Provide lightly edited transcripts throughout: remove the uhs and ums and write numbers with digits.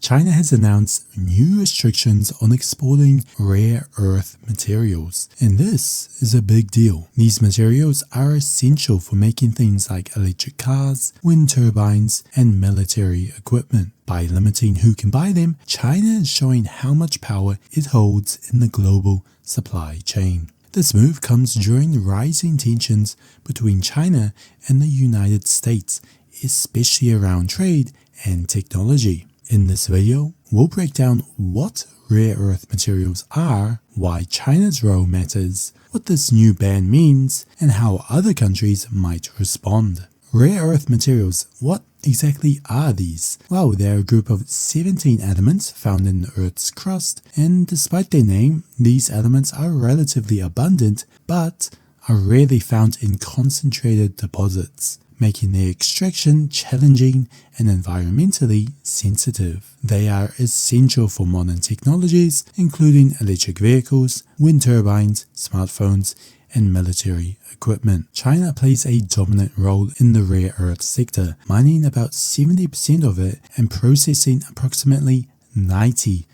China has announced new restrictions on exporting rare earth materials, and this is a big deal. These materials are essential for making things like electric cars, wind turbines, and military equipment. By limiting who can buy them, China is showing how much power it holds in the global supply chain. This move comes during rising tensions between China and the United States, especially around trade and technology. In this video, we'll break down what rare earth materials are, why China's role matters, what this new ban means, and how other countries might respond. Rare earth materials, what exactly are these? Well, they're a group of 17 elements found in the Earth's crust, and despite their name, these elements are relatively abundant, but are rarely found in concentrated deposits, making their extraction challenging and environmentally sensitive. They are essential for modern technologies, including electric vehicles, wind turbines, smartphones, and military equipment. China plays a dominant role in the rare earth sector, mining about 70% of it and processing approximately 90%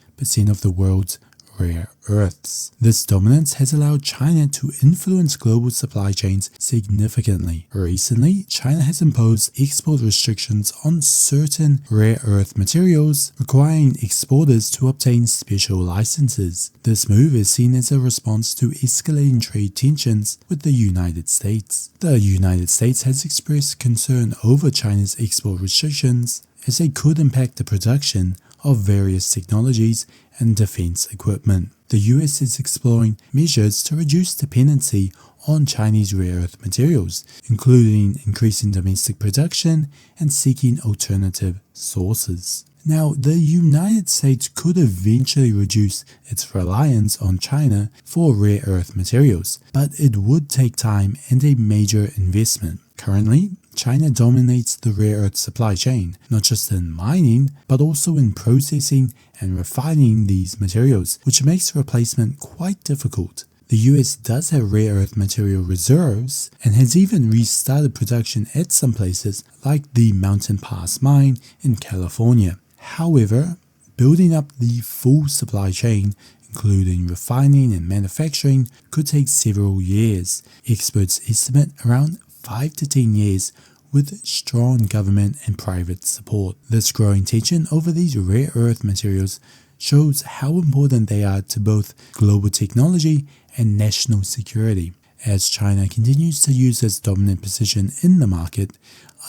of the world's rare earths. This dominance has allowed China to influence global supply chains significantly. Recently, China has imposed export restrictions on certain rare earth materials, requiring exporters to obtain special licenses. This move is seen as a response to escalating trade tensions with the United States. The United States has expressed concern over China's export restrictions, as they could impact the production of various technologies and defense equipment. The US is exploring measures to reduce dependency on Chinese rare earth materials, including increasing domestic production and seeking alternative sources. Now, the United States could eventually reduce its reliance on China for rare earth materials, but it would take time and a major investment. Currently, China dominates the rare earth supply chain, not just in mining, but also in processing and refining these materials, which makes replacement quite difficult. The US does have rare earth material reserves and has even restarted production at some places like the Mountain Pass mine in California. However, building up the full supply chain, including refining and manufacturing, could take several years. Experts estimate around 5 to 10 years with strong government and private support. This growing tension over these rare earth materials shows how important they are to both global technology and national security. As China continues to use its dominant position in the market,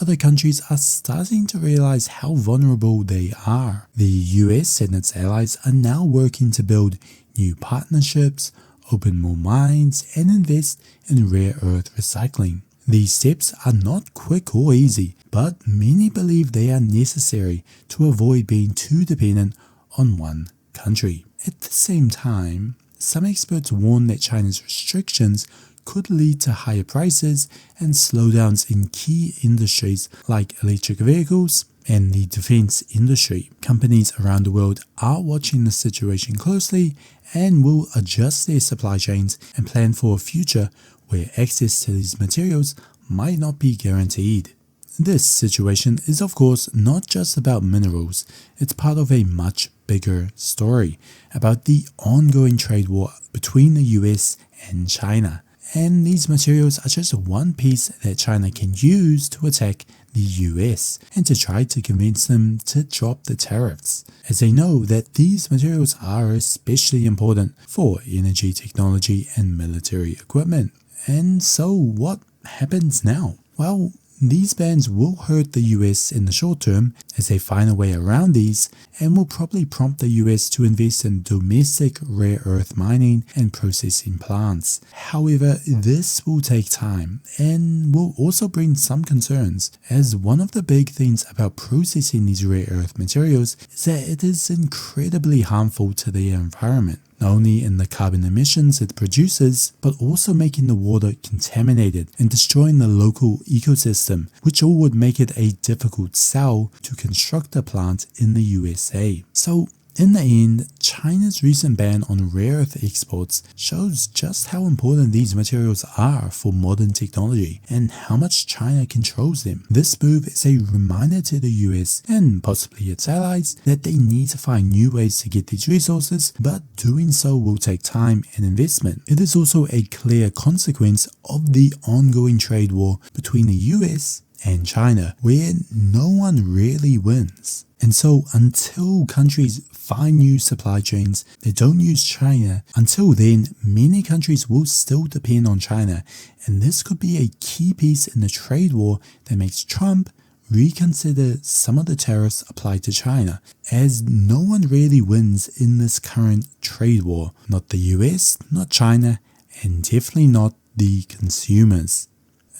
other countries are starting to realize how vulnerable they are. The US and its allies are now working to build new partnerships, open more mines, and invest in rare earth recycling. These steps are not quick or easy, but many believe they are necessary to avoid being too dependent on one country. At the same time, some experts warn that China's restrictions could lead to higher prices and slowdowns in key industries like electric vehicles and the defense industry. Companies around the world are watching the situation closely and will adjust their supply chains and plan for a future where access to these materials might not be guaranteed. This situation is of course not just about minerals, it's part of a much bigger story about the ongoing trade war between the US and China. And these materials are just one piece that China can use to attack the US and to try to convince them to drop the tariffs, as they know that these materials are especially important for energy technology and military equipment. And so what happens now? Well, these bans will hurt the US in the short term as they find a way around these, and will probably prompt the US to invest in domestic rare earth mining and processing plants. However, this will take time and will also bring some concerns, as one of the big things about processing these rare earth materials is that it is incredibly harmful to the environment. Not only in the carbon emissions it produces, but also making the water contaminated and destroying the local ecosystem, which all would make it a difficult sell to construct a plant in the USA. So In the end, China's recent ban on rare earth exports shows just how important these materials are for modern technology and how much China controls them. This move is a reminder to the US and possibly its allies that they need to find new ways to get these resources, but doing so will take time and investment. It is also a clear consequence of the ongoing trade war between the US and China, where no one really wins. And so until countries find new supply chains that don't use China, until then many countries will still depend on China, and this could be a key piece in the trade war that makes Trump reconsider some of the tariffs applied to China, as no one really wins in this current trade war. Not the US, not China, and definitely not the consumers.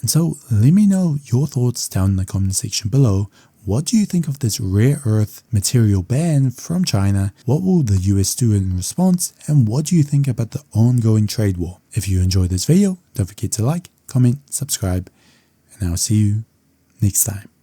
And so let me know your thoughts down in the comment section below. What do you think of this rare earth material ban from China? What will the US do in response? And what do you think about the ongoing trade war? If you enjoyed this video, don't forget to like, comment, subscribe, and I'll see you next time.